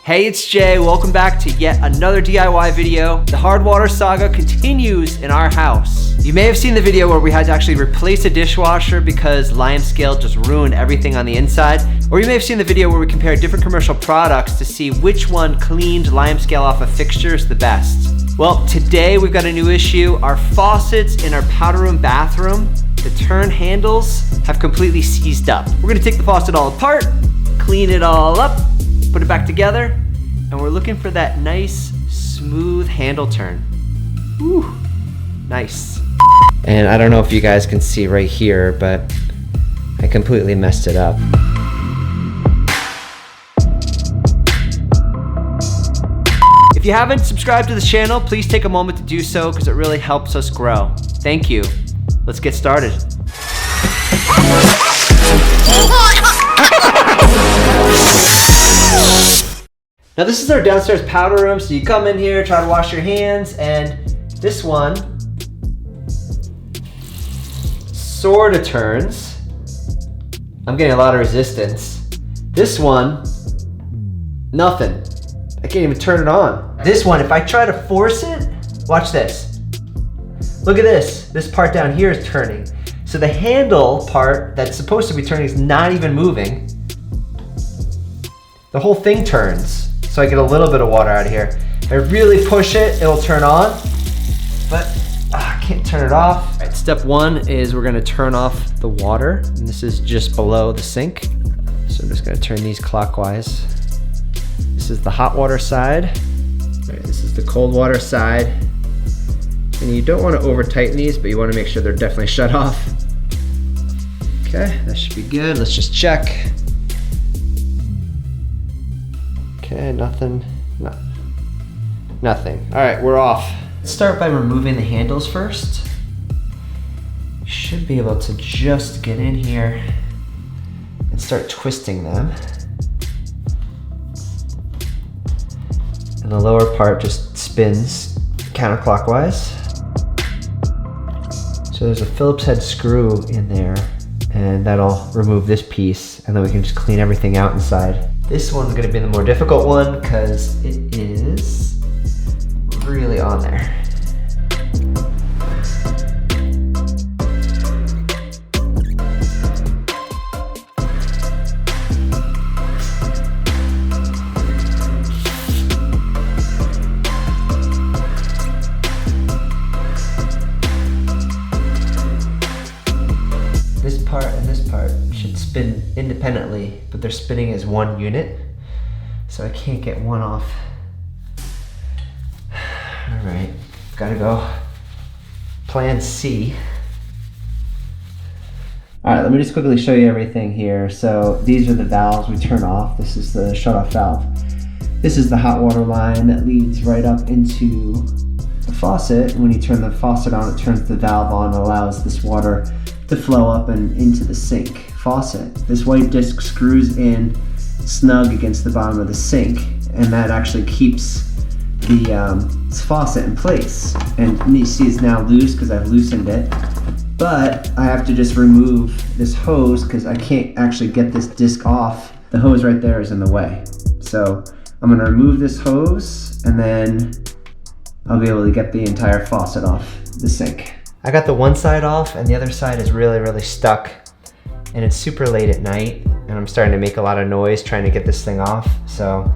Hey, it's Jay. Welcome back to yet another DIY video. The hard water saga continues in our house. You may have seen the video where we had to actually replace a dishwasher because limescale just ruined everything on the inside. Or you may have seen the video where we compared different commercial products to see which one cleaned limescale off of fixtures the best. Well, today we've got a new issue. Our faucets in our powder room bathroom, the turn handles have completely seized up. We're gonna take the faucet all apart, clean it all up, put it back together, and we're looking for that nice, smooth handle turn. Ooh, nice. And I don't know if you guys can see right here, but I completely messed it up. If you haven't subscribed to this channel, please take a moment to do so because it really helps us grow. Thank you. Let's get started. Now this is our downstairs powder room, so you come in here, try to wash your hands, and this one sort of turns. I'm getting a lot of resistance. This one, nothing. I can't even turn it on. This one, if I try to force it, watch this. Look at this. This part down here is turning. So the handle part that's supposed to be turning is not even moving. The whole thing turns. So I get a little bit of water out of here. If I really push it, it'll turn on, but I can't turn it off. All right, step one is we're gonna turn off the water, and this is just below the sink. So I'm just gonna turn these clockwise. This is the hot water side. All right, this is the cold water side. And you don't wanna over tighten these, but you wanna make sure they're definitely shut off. Okay, that should be good. Let's just check. Okay, nothing. All right, we're off. Let's start by removing the handles first. Should be able to just get in here and start twisting them. And the lower part just spins counterclockwise. So there's a Phillips head screw in there, and that'll remove this piece, and then we can just clean everything out inside. This one's gonna be the more difficult one because it is really on there. This part and this part should spin independently, but they're spinning as one unit, so I can't get one off. All right, gotta go. Plan C. All right, let me just quickly show you everything here. So these are the valves we turn off. This is the shut-off valve. This is the hot water line that leads right up into the faucet. When you turn the faucet on, it turns the valve on and allows this water to flow up and into the sink faucet. This white disc screws in snug against the bottom of the sink, and that actually keeps the faucet in place. And you see it's now loose because I've loosened it, but I have to just remove this hose because I can't actually get this disc off. The hose right there is in the way. So I'm gonna remove this hose, and then I'll be able to get the entire faucet off the sink. I got the one side off, and the other side is really stuck, and it's super late at night, and I'm starting to make a lot of noise trying to get this thing off. So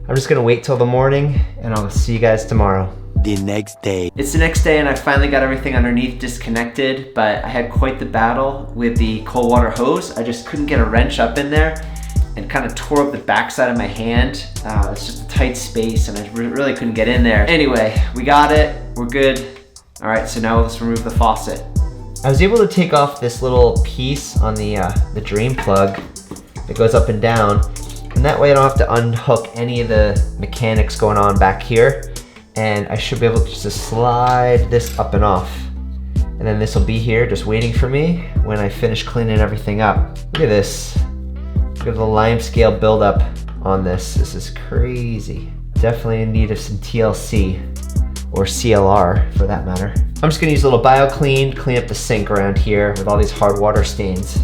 I'm just gonna wait till the morning, and I'll see you guys tomorrow. The next day. It's the next day, and I finally got everything underneath disconnected, but I had quite the battle with the cold water hose. I just couldn't get a wrench up in there, and kind of tore up the backside of my hand. It's just a tight space, and I really couldn't get in there. Anyway, we got it, we're good. All right, so now let's remove the faucet. I was able to take off this little piece on the drain plug that goes up and down, and that way I don't have to unhook any of the mechanics going on back here, and I should be able to just slide this up and off. And then this will be here just waiting for me when I finish cleaning everything up. Look at this. Look at the limescale buildup on this. This is crazy. Definitely in need of some TLC. Or CLR for that matter. I'm just gonna use a little BioClean to clean up the sink around here with all these hard water stains.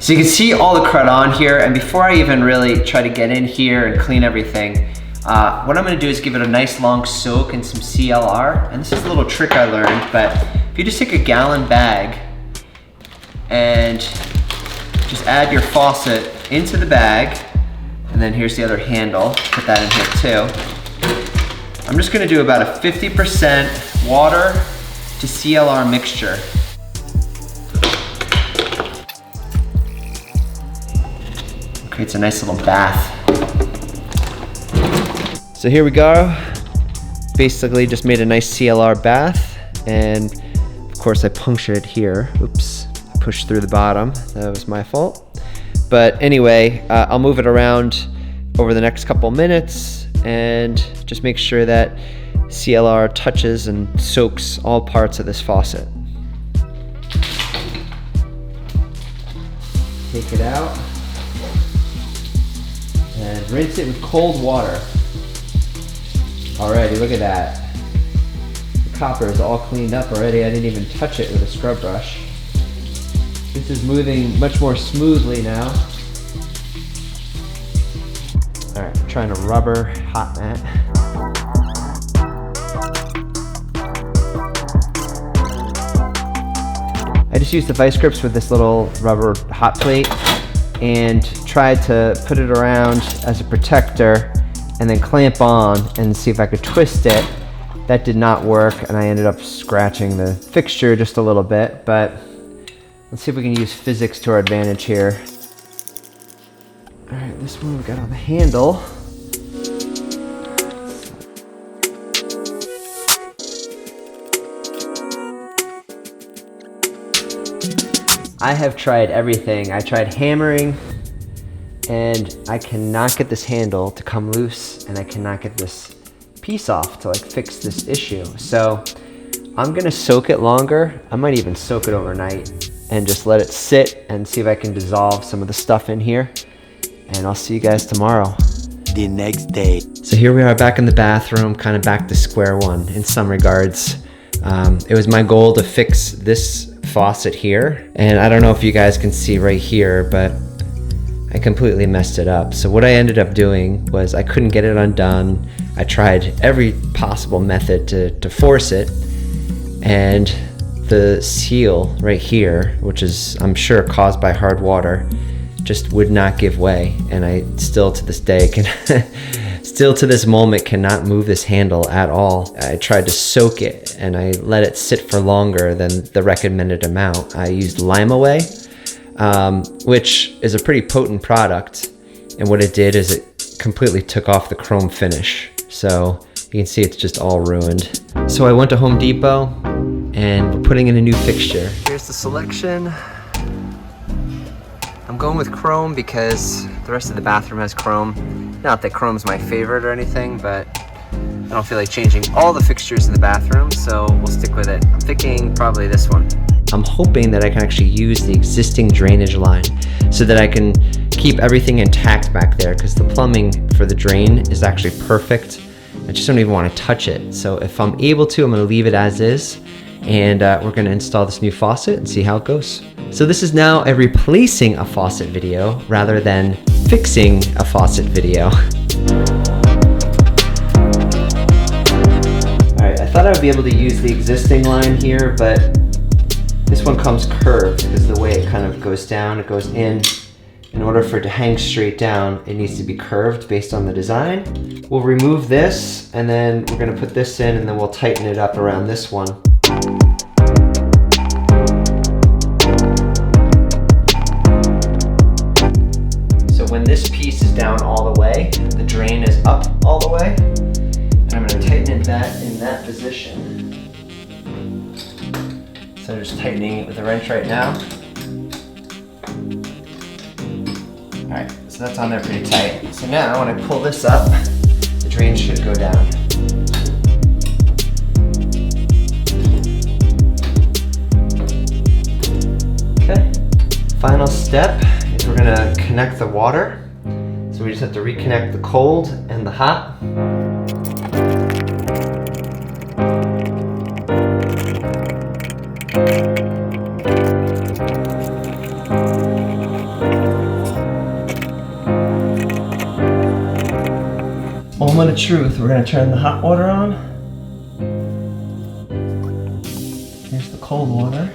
So you can see all the crud on here, and before I even really try to get in here and clean everything, what I'm gonna do is give it a nice long soak in some CLR, and this is a little trick I learned, but if you just take a gallon bag and just add your faucet into the bag, and then here's the other handle, put that in here too. I'm just gonna do about a 50% water to CLR mixture. Creates a nice little bath. So here we go. Basically just made a nice CLR bath, and of course I punctured it here. Oops, I pushed through the bottom. That was my fault. But anyway, I'll move it around over the next couple minutes and just make sure that CLR touches and soaks all parts of this faucet. Take it out and rinse it with cold water. Alrighty, look at that. The copper is all cleaned up already. I didn't even touch it with a scrub brush. This is moving much more smoothly now. Alright, I'm trying to rubber hot mat. I just used the vice grips with this little rubber hot plate and tried to put it around as a protector and then clamp on and see if I could twist it. That did not work, and I ended up scratching the fixture just a little bit, but let's see if we can use physics to our advantage here. All right, this one we got on the handle. I have tried everything. I tried hammering, and I cannot get this handle to come loose, and I cannot get this piece off to like fix this issue. So I'm gonna soak it longer. I might even soak it overnight and just let it sit and see if I can dissolve some of the stuff in here. And I'll see you guys tomorrow. The next day. So here we are back in the bathroom, kind of back to square one in some regards. It was my goal to fix this faucet here, and I don't know if you guys can see right here, but I completely messed it up. So what I ended up doing was I couldn't get it undone. I tried every possible method to force it, and the seal right here, which is I'm sure caused by hard water, just would not give way, and I still to this day can still to this moment cannot move this handle at all. I tried to soak it and I let it sit for longer than the recommended amount. I used Lime-A-Way, which is a pretty potent product, and what it did is it completely took off the chrome finish. So you can see it's just all ruined. So I went to Home Depot and we're putting in a new fixture. Here's the selection. I'm going with chrome because the rest of the bathroom has chrome. Not that chrome's my favorite or anything, but I don't feel like changing all the fixtures in the bathroom, so we'll stick with it. I'm thinking probably this one. I'm hoping that I can actually use the existing drainage line so that I can keep everything intact back there, because the plumbing for the drain is actually perfect. I just don't even want to touch it. So if I'm able to, I'm going to leave it as is, and we're going to install this new faucet and see how it goes. So this is now a replacing a faucet video rather than fixing a faucet video. Alright, I thought I would be able to use the existing line here, but this one comes curved because the way it kind of goes down, it goes in. In order for it to hang straight down, it needs to be curved based on the design. We'll remove this, and then we're going to put this in, and then we'll tighten it up around this one. When this piece is down all the way, the drain is up all the way, and I'm going to tighten that in that position. So I'm just tightening it with a wrench right now. Alright, so that's on there pretty tight. So now when I pull this up, the drain should go down. Okay, final step. We're gonna connect the water. So we just have to reconnect the cold and the hot. Moment of truth. We're gonna turn the hot water on. Here's the cold water.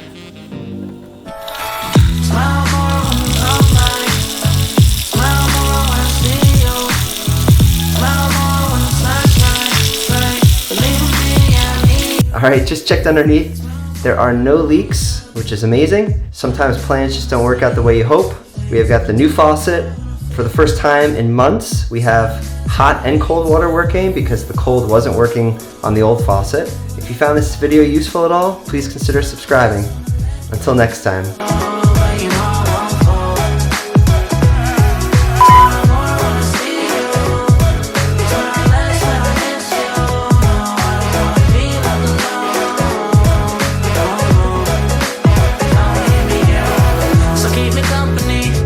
Alright, just checked underneath. There are no leaks, which is amazing. Sometimes plans just don't work out the way you hope. We have got the new faucet. For the first time in months, we have hot and cold water working because the cold wasn't working on the old faucet. If you found this video useful at all, please consider subscribing. Until next time. Keep me company.